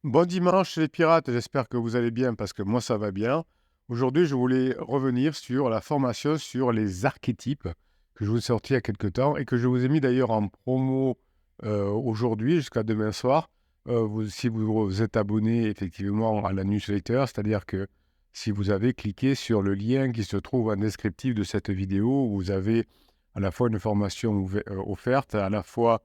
Bon dimanche les pirates, j'espère que vous allez bien parce que moi ça va bien. Aujourd'hui, je voulais revenir sur la formation sur les archétypes que je vous ai sorti il y a quelque temps et que je vous ai mis d'ailleurs en promo aujourd'hui jusqu'à demain soir. Si vous êtes abonné effectivement à la newsletter, c'est-à-dire que si vous avez cliqué sur le lien qui se trouve en descriptif de cette vidéo, vous avez à la fois une formation offerte, à la fois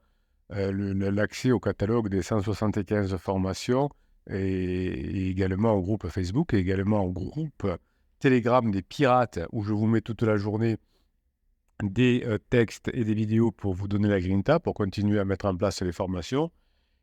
l'accès au catalogue des 175 formations et également au groupe Facebook et également au groupe Telegram des pirates où je vous mets toute la journée des textes et des vidéos pour vous donner la grinta, pour continuer à mettre en place les formations.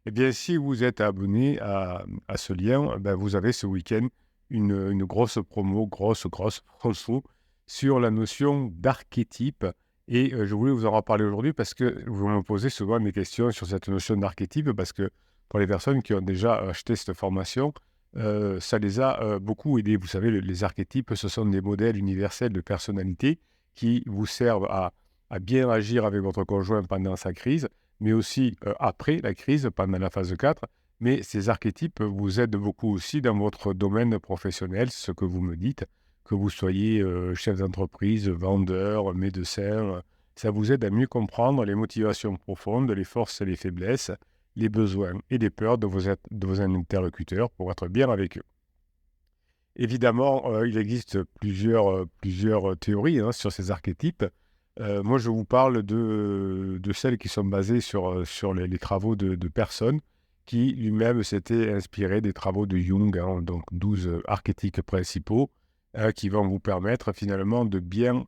Eh bien, si vous êtes abonné à ce lien, ben, vous avez ce week-end une grosse promo, grosse promo sur la notion d'archétype. Et je voulais vous en reparler aujourd'hui parce que vous me posez souvent des questions sur cette notion d'archétype parce que pour les personnes qui ont déjà acheté cette formation, ça les a beaucoup aidés. Vous savez, les archétypes, ce sont des modèles universels de personnalité qui vous servent à bien agir avec votre conjoint pendant sa crise, mais aussi après la crise, pendant la phase 4. Mais ces archétypes vous aident beaucoup aussi dans votre domaine professionnel, ce que vous me dites, que vous soyez chef d'entreprise, vendeur, médecin. Ça vous aide à mieux comprendre les motivations profondes, les forces et les faiblesses, les besoins et les peurs de vos interlocuteurs pour être bien avec eux. Évidemment, il existe plusieurs théories hein, sur ces archétypes. Moi, je vous parle de celles qui sont basées sur les travaux de personnes qui lui-même s'étaient inspirées des travaux de Jung, hein, donc 12 archétypes principaux qui vont vous permettre finalement de bien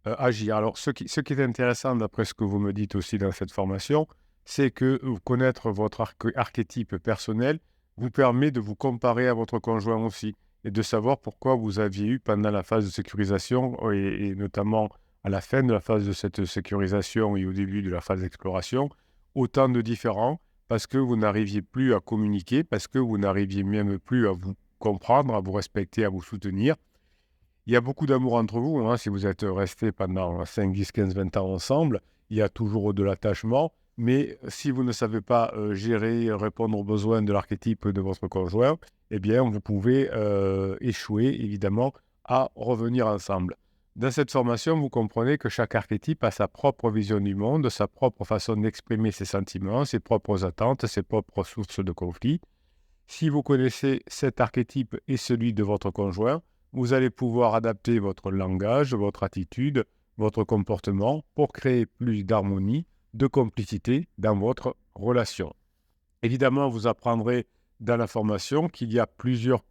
agir. Alors, ce qui est intéressant, d'après ce que vous me dites aussi dans cette formation, c'est que connaître votre archétype personnel vous permet de vous comparer à votre conjoint aussi et de savoir pourquoi vous aviez eu pendant la phase de sécurisation et notamment à la fin de la phase de cette sécurisation et au début de la phase d'exploration, autant de différents parce que vous n'arriviez plus à communiquer, parce que vous n'arriviez même plus à vous comprendre, à vous respecter, à vous soutenir. Il y a beaucoup d'amour entre vous, hein, si vous êtes restés pendant 5, 10, 15, 20 ans ensemble, il y a toujours de l'attachement, mais si vous ne savez pas gérer, répondre aux besoins de l'archétype de votre conjoint, eh bien, vous pouvez échouer, évidemment, à revenir ensemble. Dans cette formation, vous comprenez que chaque archétype a sa propre vision du monde, sa propre façon d'exprimer ses sentiments, ses propres attentes, ses propres sources de conflit. Si vous connaissez cet archétype et celui de votre conjoint, vous allez pouvoir adapter votre langage, votre attitude, votre comportement pour créer plus d'harmonie, de complicité dans votre relation. Évidemment, vous apprendrez dans la formation qu'il y a plusieurs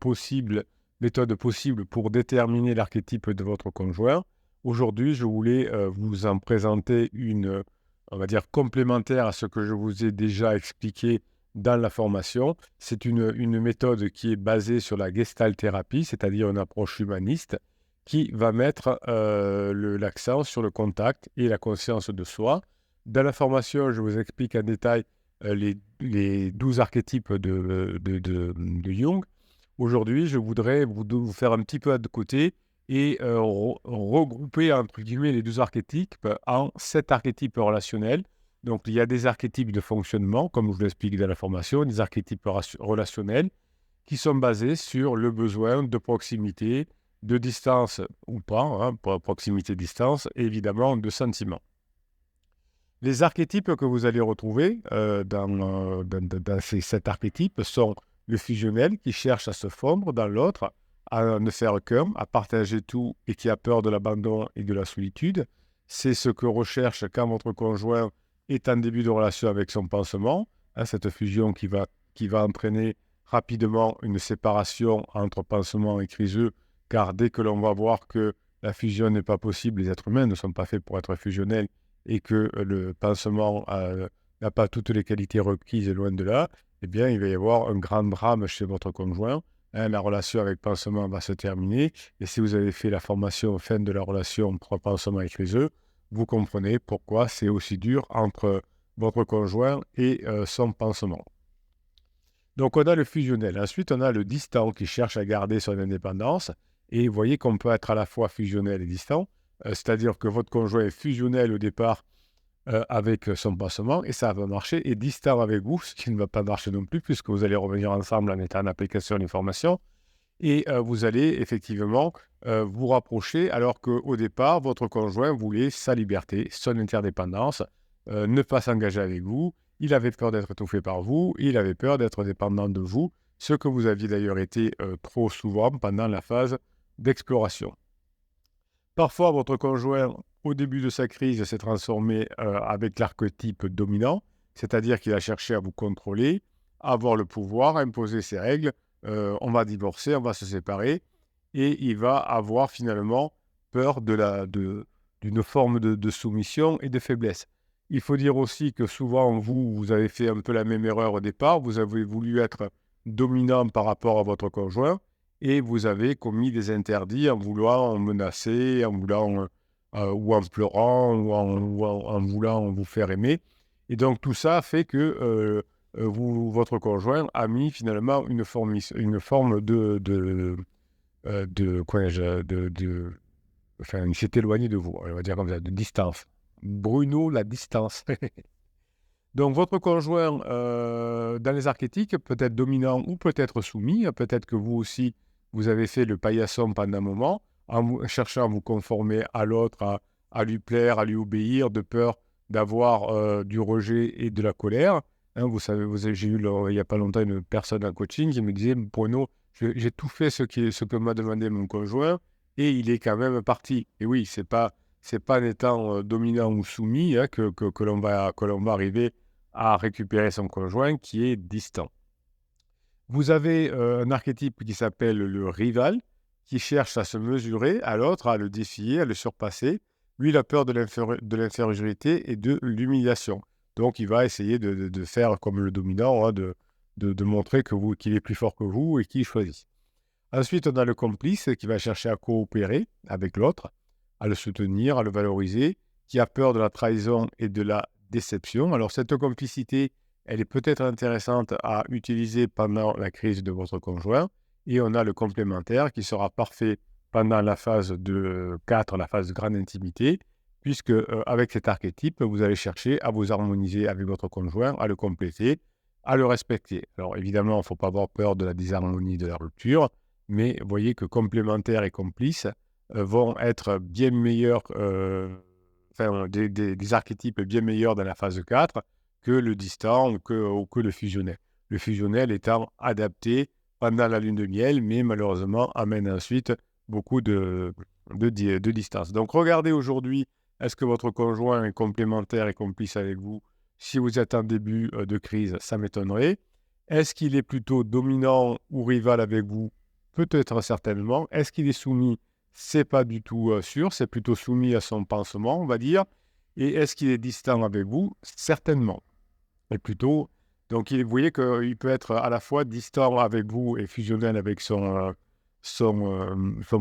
méthodes possibles pour déterminer l'archétype de votre conjoint. Aujourd'hui, je voulais vous en présenter une, on va dire, complémentaire à ce que je vous ai déjà expliqué dans la formation. C'est une méthode qui est basée sur la Gestalt thérapie, c'est-à-dire une approche humaniste, qui va mettre l'accent sur le contact et la conscience de soi. Dans la formation, je vous explique en détail les 12 archétypes de Jung. Aujourd'hui, je voudrais vous faire un petit peu de côté et regrouper, entre guillemets, les 12 archétypes en 7 archétypes relationnels. Donc, il y a des archétypes de fonctionnement, comme je vous l'explique dans la formation, des archétypes relationnels qui sont basés sur le besoin de proximité, de distance ou pas, hein, proximité-distance, et évidemment de sentiment. Les archétypes que vous allez retrouver dans ces 7 archétypes sont le fusionnel qui cherche à se fondre dans l'autre, à ne faire qu'un, à partager tout et qui a peur de l'abandon et de la solitude. C'est ce que recherche quand votre conjoint est en début de relation avec son pansement, hein, cette fusion qui va entraîner rapidement une séparation entre pansement et criseux, car dès que l'on va voir que la fusion n'est pas possible, les êtres humains ne sont pas faits pour être fusionnels, et que le pansement n'a pas toutes les qualités requises, loin de là, eh bien, il va y avoir un grand drame chez votre conjoint. Hein, la relation avec pansement va se terminer. Et si vous avez fait la formation fin de la relation pour pansement et criseux, vous comprenez pourquoi c'est aussi dur entre votre conjoint et son pansement. Donc, on a le fusionnel. Ensuite, on a le distant qui cherche à garder son indépendance. Et vous voyez qu'on peut être à la fois fusionnel et distant. C'est-à-dire que votre conjoint est fusionnel au départ avec son pansement et ça va marcher, et distant avec vous, ce qui ne va pas marcher non plus, puisque vous allez revenir ensemble en mettant en application l'information. Et vous allez effectivement vous rapprocher, alors qu'au départ, votre conjoint voulait sa liberté, son interdépendance, ne pas s'engager avec vous. Il avait peur d'être étouffé par vous, il avait peur d'être dépendant de vous, ce que vous aviez d'ailleurs été trop souvent pendant la phase d'exploration. Parfois, votre conjoint, au début de sa crise, s'est transformé avec l'archétype dominant, c'est-à-dire qu'il a cherché à vous contrôler, à avoir le pouvoir, à imposer ses règles. On va divorcer, on va se séparer, et il va avoir finalement peur d'une forme de soumission et de faiblesse. Il faut dire aussi que souvent, vous avez fait un peu la même erreur au départ, vous avez voulu être dominant par rapport à votre conjoint, et vous avez commis des interdits en voulant menacer, en voulant, ou en pleurant, ou en voulant vous faire aimer. Et donc tout ça fait que votre conjoint a mis finalement une forme enfin, il s'est éloigné de vous, on va dire comme ça, de distance. Bruno, la distance. Donc, votre conjoint, dans les archétypes, peut être dominant ou peut être soumis. Peut-être que vous aussi, vous avez fait le paillasson pendant un moment, en cherchant à vous conformer à l'autre, à lui plaire, à lui obéir, de peur d'avoir du rejet et de la colère. Hein, vous savez, j'ai eu il n'y a pas longtemps une personne en coaching qui me disait, Bruno, j'ai tout fait ce que m'a demandé mon conjoint et il est quand même parti. Et oui, c'est pas en étant dominant ou soumis, hein, que l'on va arriver à récupérer son conjoint qui est distant. Vous avez un archétype qui s'appelle le rival, qui cherche à se mesurer à l'autre, à le défier, à le surpasser. Lui, il a peur de l'infériorité et de l'humiliation. Donc, il va essayer de faire comme le dominant, hein, de montrer qu'il est plus fort que vous et qu'il choisit. Ensuite, on a le complice qui va chercher à coopérer avec l'autre, à le soutenir, à le valoriser, qui a peur de la trahison et de la déception. Alors, cette complicité, elle est peut-être intéressante à utiliser pendant la crise de votre conjoint. Et on a le complémentaire qui sera parfait pendant la phase de 4, la phase de grande intimité, puisque avec cet archétype, vous allez chercher à vous harmoniser avec votre conjoint, à le compléter, à le respecter. Alors, évidemment, il ne faut pas avoir peur de la disharmonie, de la rupture, mais voyez que complémentaire et complice vont être bien meilleurs, des archétypes bien meilleurs dans la phase 4 que le distant ou que le fusionnel. Le fusionnel étant adapté pendant la lune de miel, mais malheureusement amène ensuite beaucoup de distance. Donc regardez aujourd'hui, est-ce que votre conjoint est complémentaire et complice avec vous? Si vous êtes en début de crise, ça m'étonnerait. Est-ce qu'il est plutôt dominant ou rival avec vous? Peut-être certainement. Est-ce qu'il est soumis? C'est pas du tout sûr. C'est plutôt soumis à son pansement, on va dire. Et est-ce qu'il est distant avec vous? Certainement. Et plutôt, donc vous voyez qu'il peut être à la fois distant avec vous et fusionnel avec son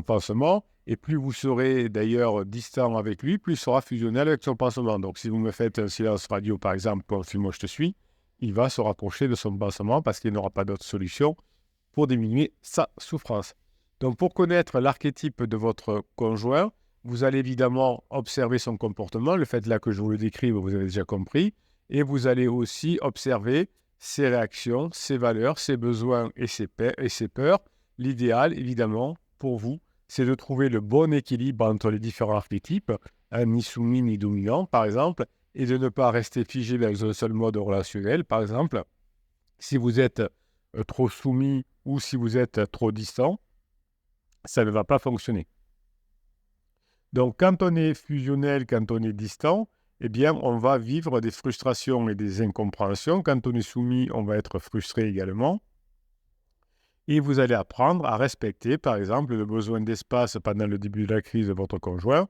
pansement. Et plus vous serez d'ailleurs distant avec lui, plus il sera fusionnel avec son pansement. Donc si vous me faites un silence radio, par exemple, pour Moi je te suis, il va se rapprocher de son pansement parce qu'il n'aura pas d'autre solution pour diminuer sa souffrance. Donc, pour connaître l'archétype de votre conjoint, vous allez évidemment observer son comportement. Le fait là que je vous le décrive, vous avez déjà compris. Et vous allez aussi observer ses réactions, ses valeurs, ses besoins et ses peurs. L'idéal, évidemment, pour vous, c'est de trouver le bon équilibre entre les différents archétypes, ni soumis ni dominant, par exemple, et de ne pas rester figé dans un seul mode relationnel. Par exemple, si vous êtes trop soumis ou si vous êtes trop distant, ça ne va pas fonctionner. Donc, quand on est fusionnel, quand on est distant, eh bien, on va vivre des frustrations et des incompréhensions. Quand on est soumis, on va être frustré également. Et vous allez apprendre à respecter, par exemple, le besoin d'espace pendant le début de la crise de votre conjoint,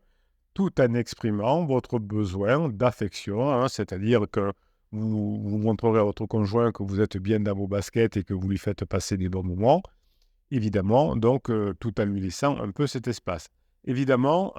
tout en exprimant votre besoin d'affection, hein, c'est-à-dire que vous montrerez à votre conjoint que vous êtes bien dans vos baskets et que vous lui faites passer des bons moments, évidemment, donc tout en lui laissant un peu cet espace. Évidemment,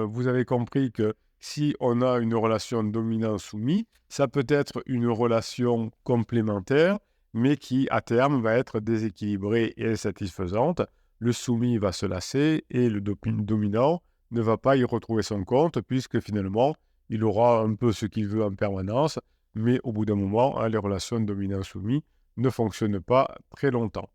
vous avez compris que si on a une relation dominant-soumis, ça peut être une relation complémentaire, mais qui, à terme, va être déséquilibrée et insatisfaisante. Le soumis va se lasser et le dominant ne va pas y retrouver son compte, puisque finalement, il aura un peu ce qu'il veut en permanence, mais au bout d'un moment, hein, les relations dominant-soumis ne fonctionnent pas très longtemps.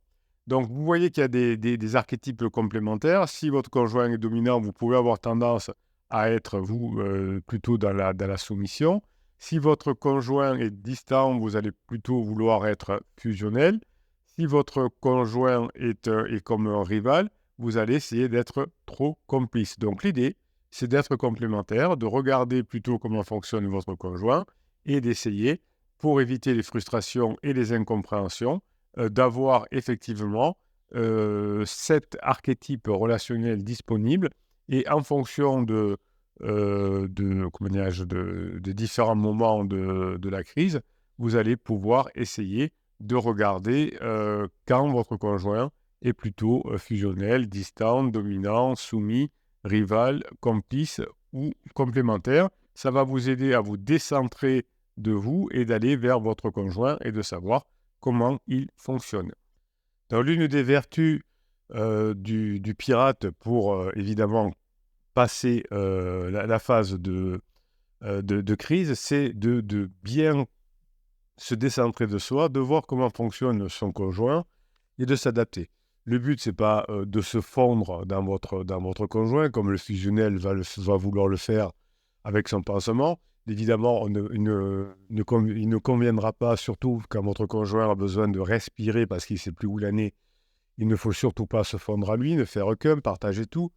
Donc, vous voyez qu'il y a des archétypes complémentaires. Si votre conjoint est dominant, vous pouvez avoir tendance à être, vous, plutôt dans la soumission. Si votre conjoint est distant, vous allez plutôt vouloir être fusionnel. Si votre conjoint est comme un rival, vous allez essayer d'être trop complice. Donc, l'idée, c'est d'être complémentaire, de regarder plutôt comment fonctionne votre conjoint et d'essayer, pour éviter les frustrations et les incompréhensions, d'avoir effectivement cet archétype relationnel disponible et en fonction de différents moments de la crise, vous allez pouvoir essayer de regarder quand votre conjoint est plutôt fusionnel, distant, dominant, soumis, rival, complice ou complémentaire. Ça va vous aider à vous décentrer de vous et d'aller vers votre conjoint et de savoir comment il fonctionne. Donc, l'une des vertus du pirate pour évidemment passer la phase de crise, c'est de bien se décentrer de soi, de voir comment fonctionne son conjoint et de s'adapter. Le but, c'est pas de se fondre dans votre conjoint, comme le fusionnel va vouloir le faire avec son pansement. Évidemment, il ne conviendra pas, surtout quand votre conjoint a besoin de respirer parce qu'il ne sait plus où l'année. Il ne faut surtout pas se fondre à lui, ne faire qu'un, partager tout.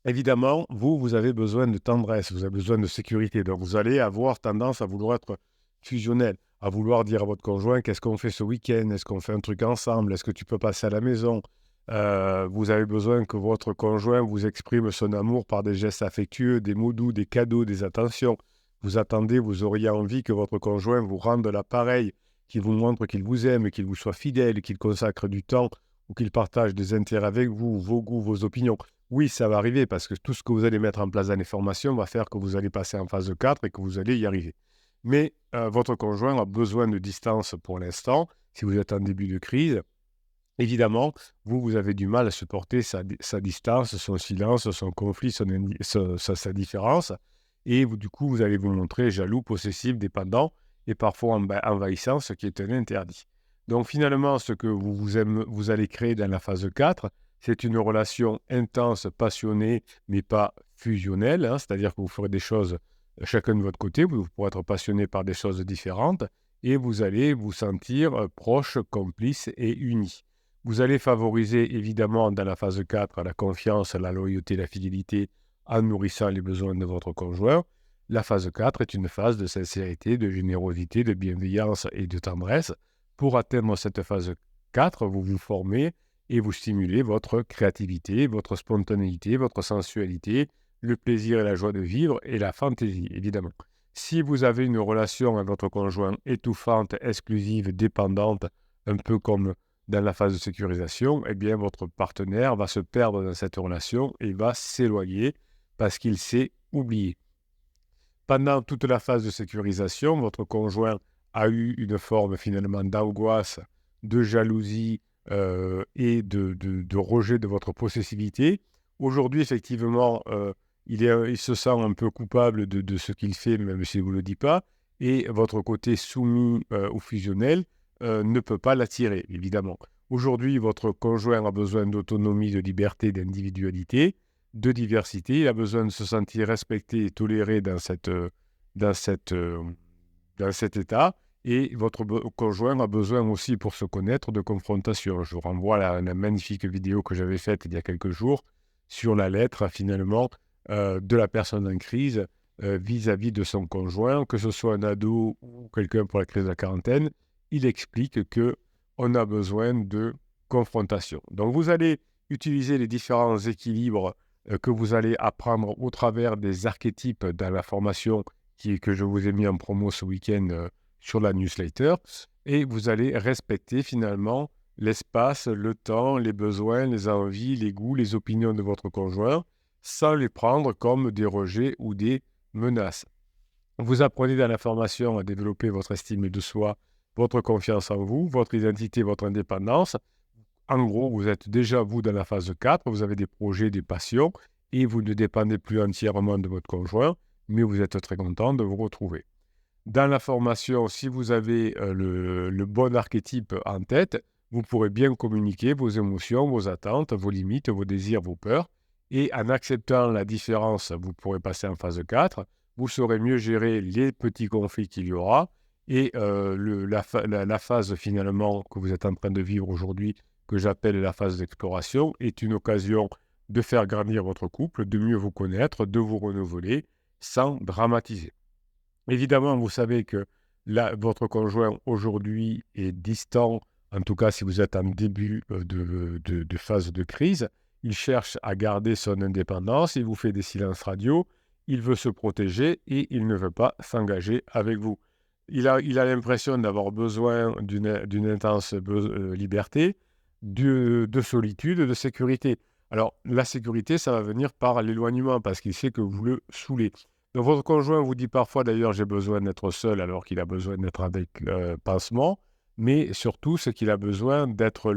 Évidemment, vous avez besoin de tendresse, vous avez besoin de sécurité. Donc, vous allez avoir tendance à vouloir être fusionnel, à vouloir dire à votre conjoint qu'est-ce qu'on fait ce week-end, est-ce qu'on fait un truc ensemble, est-ce que tu peux passer à la maison. Vous avez besoin que votre conjoint vous exprime son amour par des gestes affectueux, des mots doux, des cadeaux, des attentions. Vous attendez, vous auriez envie que votre conjoint vous rende l'appareil, qu'il vous montre qu'il vous aime, qu'il vous soit fidèle, qu'il consacre du temps ou qu'il partage des intérêts avec vous, vos goûts, vos opinions. Oui, ça va arriver parce que tout ce que vous allez mettre en place dans les formations va faire que vous allez passer en phase 4 et que vous allez y arriver. Mais votre conjoint a besoin de distance pour l'instant, si vous êtes en début de crise. Évidemment, vous avez du mal à supporter sa distance, son silence, son conflit, sa différence. Et du coup, vous allez vous montrer jaloux, possessif, dépendant et parfois envahissant, ce qui est un interdit. Donc finalement, ce que vous allez créer dans la phase 4, c'est une relation intense, passionnée, mais pas fusionnelle. Hein, c'est-à-dire que vous ferez des choses chacun de votre côté, vous pourrez être passionné par des choses différentes et vous allez vous sentir proche, complice et unis. Vous allez favoriser évidemment dans la phase 4 la confiance, la loyauté, la fidélité en nourrissant les besoins de votre conjoint. La phase 4 est une phase de sincérité, de générosité, de bienveillance et de tendresse. Pour atteindre cette phase 4, vous vous formez et vous stimulez votre créativité, votre spontanéité, votre sensualité, le plaisir et la joie de vivre et la fantaisie, évidemment. Si vous avez une relation avec votre conjoint étouffante, exclusive, dépendante, un peu comme dans la phase de sécurisation, eh bien, votre partenaire va se perdre dans cette relation et va s'éloigner parce qu'il s'est oublié. Pendant toute la phase de sécurisation, votre conjoint a eu une forme finalement d'angoisse, de jalousie et de rejet de votre possessivité. Aujourd'hui, effectivement, il se sent un peu coupable de ce qu'il fait, même si vous ne le dites pas, et votre côté soumis ou fusionnel ne peut pas l'attirer, évidemment. Aujourd'hui, votre conjoint a besoin d'autonomie, de liberté, d'individualité, de diversité. Il a besoin de se sentir respecté et toléré dans cet état. Et votre conjoint a besoin aussi, pour se connaître, de confrontation. Je vous renvoie à la magnifique vidéo que j'avais faite il y a quelques jours sur la lettre, finalement, de la personne en crise vis-à-vis de son conjoint, que ce soit un ado ou quelqu'un pour la crise de la quarantaine. Il explique qu'on a besoin de confrontation. Donc, vous allez utiliser les différents équilibres que vous allez apprendre au travers des archétypes dans la formation que je vous ai mis en promo ce week-end sur la newsletter, et vous allez respecter finalement l'espace, le temps, les besoins, les envies, les goûts, les opinions de votre conjoint, sans les prendre comme des rejets ou des menaces. Vous apprenez dans la formation à développer votre estime de soi, votre confiance en vous, votre identité, votre indépendance. En gros, vous êtes déjà, vous, dans la phase 4, vous avez des projets, des passions, et vous ne dépendez plus entièrement de votre conjoint. mais vous êtes très content de vous retrouver. Dans la formation, si vous avez le bon archétype en tête, vous pourrez bien communiquer vos émotions, vos attentes, vos limites, vos désirs, vos peurs. Et en acceptant la différence, vous pourrez passer en phase 4. Vous saurez mieux gérer les petits conflits qu'il y aura. Et la phase finalement que vous êtes en train de vivre aujourd'hui, que j'appelle la phase d'exploration, est une occasion de faire grandir votre couple, de mieux vous connaître, de vous renouveler sans dramatiser. Évidemment, vous savez que votre conjoint aujourd'hui est distant, en tout cas si vous êtes en début de phase de crise. Il cherche à garder son indépendance, il vous fait des silences radio, il veut se protéger et il ne veut pas s'engager avec vous. Il a l'impression d'avoir besoin d'une intense liberté, de solitude, de sécurité. Alors, la sécurité, ça va venir par l'éloignement, parce qu'il sait que vous le saoulez. Donc, votre conjoint vous dit parfois, d'ailleurs, j'ai besoin d'être seul, alors qu'il a besoin d'être avec pansement, mais surtout, c'est qu'il a besoin d'être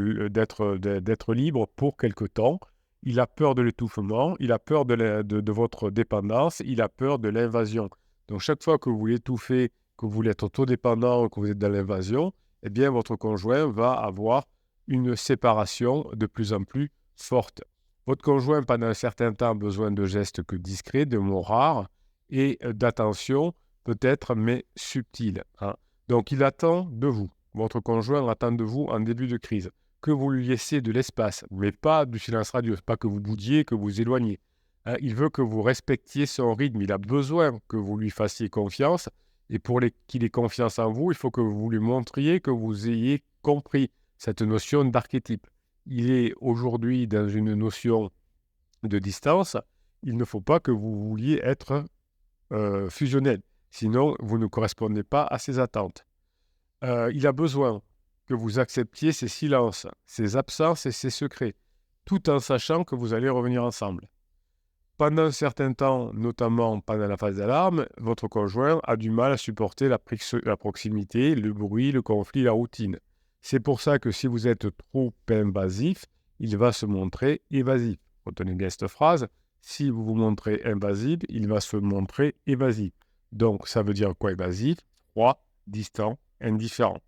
libre pour quelque temps. Il a peur de l'étouffement, il a peur de votre dépendance, il a peur de l'invasion. Donc, chaque fois que vous l'étouffez, que vous voulez être autodépendant, que vous êtes dans l'invasion, eh bien, votre conjoint va avoir une séparation de plus en plus forte. Votre conjoint, pendant un certain temps, a besoin de gestes que discrets, de mots rares et d'attention, peut-être, mais subtile. Donc, il attend de vous. Votre conjoint attend de vous en début de crise que vous lui laissiez de l'espace, mais pas du silence radio, pas que vous boudiez, que vous éloigniez. Il veut que vous respectiez son rythme. Il a besoin que vous lui fassiez confiance. Et pour qu'il ait confiance en vous, il faut que vous lui montriez que vous ayez compris cette notion d'archétype. Il est aujourd'hui dans une notion de distance. Il ne faut pas que vous vouliez être fusionnel. Sinon, vous ne correspondez pas à ses attentes. Il a besoin que vous acceptiez ses silences, ses absences et ses secrets, tout en sachant que vous allez revenir ensemble. Pendant un certain temps, notamment pendant la phase d'alarme, votre conjoint a du mal à supporter la proximité, le bruit, le conflit, la routine. C'est pour ça que si vous êtes trop invasif, il va se montrer évasif. Retenez bien cette phrase. Si vous vous montrez invasif, il va se montrer évasif. Donc, ça veut dire quoi évasif? Froid, distant, indifférent.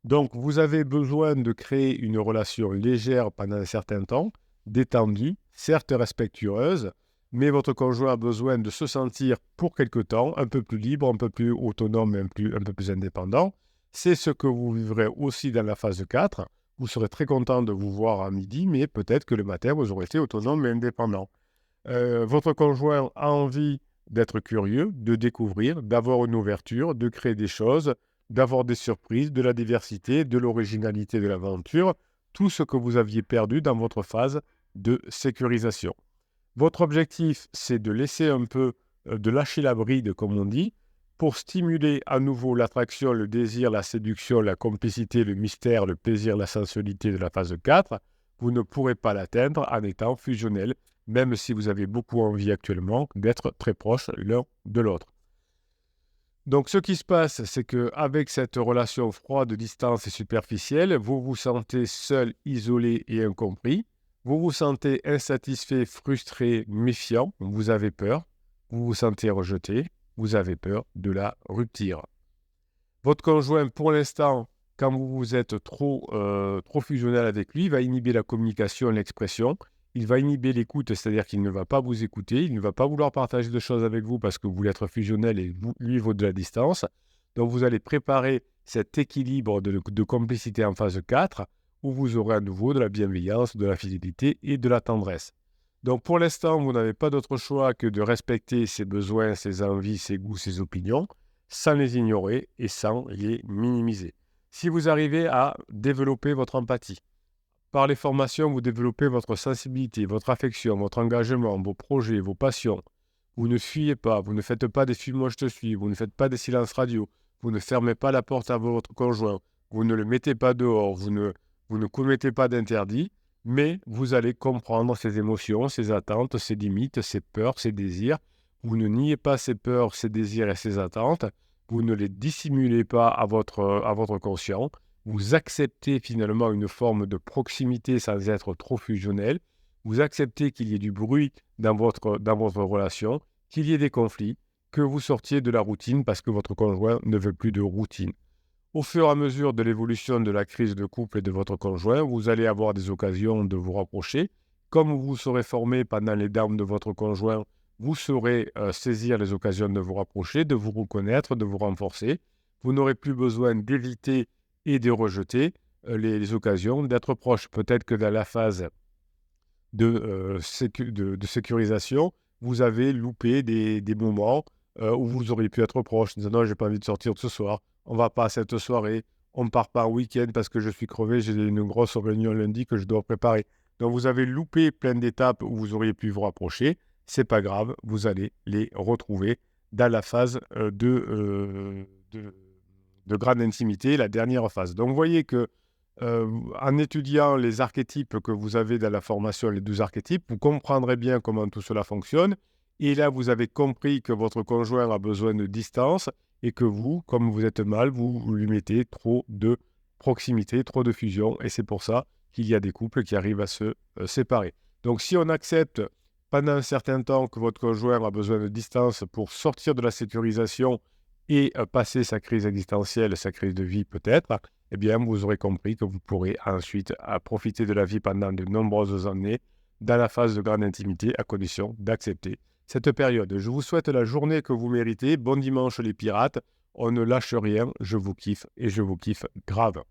Donc, vous avez besoin de créer une relation légère pendant un certain temps, détendue, certes respectueuse, mais votre conjoint a besoin de se sentir pour quelque temps un peu plus libre, un peu plus autonome, un peu plus indépendant. C'est ce que vous vivrez aussi dans la phase 4. Vous serez très content de vous voir à midi, mais peut-être que le matin, vous aurez été autonome et indépendant. Votre conjoint a envie d'être curieux, de découvrir, d'avoir une ouverture, de créer des choses, d'avoir des surprises, de la diversité, de l'originalité de l'aventure, tout ce que vous aviez perdu dans votre phase de sécurisation. Votre objectif, c'est de laisser un peu, de lâcher la bride, comme on dit, pour stimuler à nouveau l'attraction, le désir, la séduction, la complicité, le mystère, le plaisir, la sensualité de la phase 4. Vous ne pourrez pas l'atteindre en étant fusionnel, même si vous avez beaucoup envie actuellement d'être très proches l'un de l'autre. Donc, ce qui se passe, c'est qu'avec cette relation froide, distance et superficielle, vous vous sentez seul, isolé et incompris. Vous vous sentez insatisfait, frustré, méfiant. Vous avez peur. Vous vous sentez rejeté. Vous avez peur de la rupture. Votre conjoint, pour l'instant, quand vous êtes trop fusionnel avec lui, va inhiber la communication et l'expression. Il va inhiber l'écoute, c'est-à-dire qu'il ne va pas vous écouter, il ne va pas vouloir partager de choses avec vous parce que vous voulez être fusionnel et lui, il vaut de la distance. Donc, vous allez préparer cet équilibre de complicité en phase 4 où vous aurez à nouveau de la bienveillance, de la fidélité et de la tendresse. Donc, pour l'instant, vous n'avez pas d'autre choix que de respecter ses besoins, ses envies, ses goûts, ses opinions, sans les ignorer et sans les minimiser. Si vous arrivez à développer votre empathie, par les formations, vous développez votre sensibilité, votre affection, votre engagement, vos projets, vos passions. Vous ne fuyez pas, vous ne faites pas des « fuis-moi, je te suis », vous ne faites pas des silences radio, vous ne fermez pas la porte à votre conjoint, vous ne le mettez pas dehors, vous ne commettez pas d'interdits, mais vous allez comprendre ses émotions, ses attentes, ses limites, ses peurs, ses désirs. Vous ne niez pas ses peurs, ses désirs et ses attentes. Vous ne les dissimulez pas à votre conscient. Vous acceptez finalement une forme de proximité sans être trop fusionnel. Vous acceptez qu'il y ait du bruit dans votre relation qu'il y ait des conflits, que vous sortiez de la routine parce que votre conjoint ne veut plus de routine. Au fur et à mesure de l'évolution de la crise de couple et de votre conjoint, vous allez avoir des occasions de vous rapprocher. Comme vous serez formé pendant les downs de votre conjoint, vous saurez saisir les occasions de vous rapprocher, de vous reconnaître, de vous renforcer. Vous n'aurez plus besoin d'éviter et de rejeter les occasions, d'être proche. Peut-être que dans la phase de sécurisation, vous avez loupé des moments où vous auriez pu être proche. Disant, non, je n'ai pas envie de sortir ce soir. On ne va pas à cette soirée. On ne part pas en week-end parce que je suis crevé. J'ai une grosse réunion lundi que je dois préparer. Donc, vous avez loupé plein d'étapes où vous auriez pu vous rapprocher. Ce n'est pas grave. Vous allez les retrouver dans la phase de grande intimité, la dernière phase. Donc, vous voyez que en étudiant les archétypes que vous avez dans la formation, les 12 archétypes, vous comprendrez bien comment tout cela fonctionne. Et là, vous avez compris que votre conjoint a besoin de distance et que vous, comme vous êtes mal, vous lui mettez trop de proximité, trop de fusion. Et c'est pour ça qu'il y a des couples qui arrivent à se séparer. Donc, si on accepte pendant un certain temps que votre conjoint a besoin de distance pour sortir de la sécurisation et passer sa crise existentielle, sa crise de vie peut-être, eh bien, vous aurez compris que vous pourrez ensuite profiter de la vie pendant de nombreuses années dans la phase de grande intimité à condition d'accepter cette période. Je vous souhaite la journée que vous méritez. Bon dimanche les pirates. On ne lâche rien. Je vous kiffe et je vous kiffe grave.